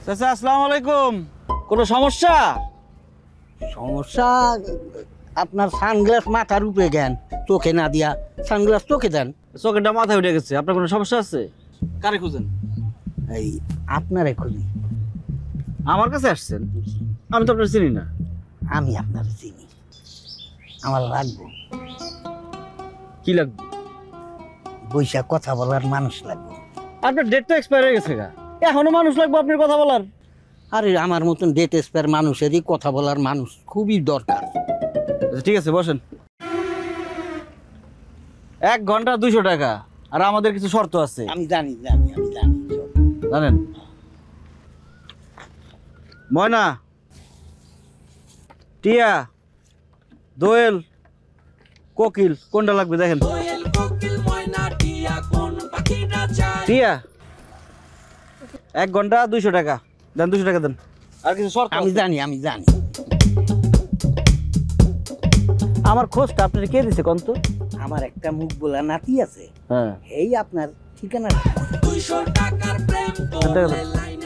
চাচা আসসালামু আলাইকুম। কোনো সমস্যা? সমস্যা আপনার সানগ্লাস মাথার উপরে দেন, চোখে না দিয়া সানগ্লাস চোখে দেন। চোখেরটা মাথায় উঠে গেছে, আপনার কোনো সমস্যা আছে? কারে খুঁজেন? এই আপনারে খুঁজি। আমার কাছে আসছেন? আমি তো আপনার চিনি না। আমি আপনার চিনি, আমার লাগবো। কি লাগবে? বৈশাখ কথা বলার মানুষ লাগবো। আপনার ডেট তো এক্সপায়ার হয়ে গেছে গা, এখনো মানুষ লাগবে আপনার কথা বলার? আরে আমার মতন ডেট এক্সপায়ার মানুষেরই কথা বলার মানুষ খুবই দরকার। আচ্ছা ঠিক আছে, বসেন। 1 ঘন্টা 200 টাকা, আর আমাদের কিছু শর্ত আছে। আমি জানি জানি আমি জানি। জানেন? ময়না, টিয়া, দোয়েল, কোকিল, কোনটা লাগবে দেখেন। টিয়া 1 ঘন্টা 200 টাকা দেন, 200 টাকা দেন। আর কিছু শর্ত আমি আছে। জানি আমি জানি। আমার খোঁজটা আপনার কে দিছে কোন তো? আমার একটা মুখ বলা নাতি আছে, হ্যাঁ, এই আপনার ঠিকানা। 200 টাকার প্রেম টাকা দেন। বলে লাইন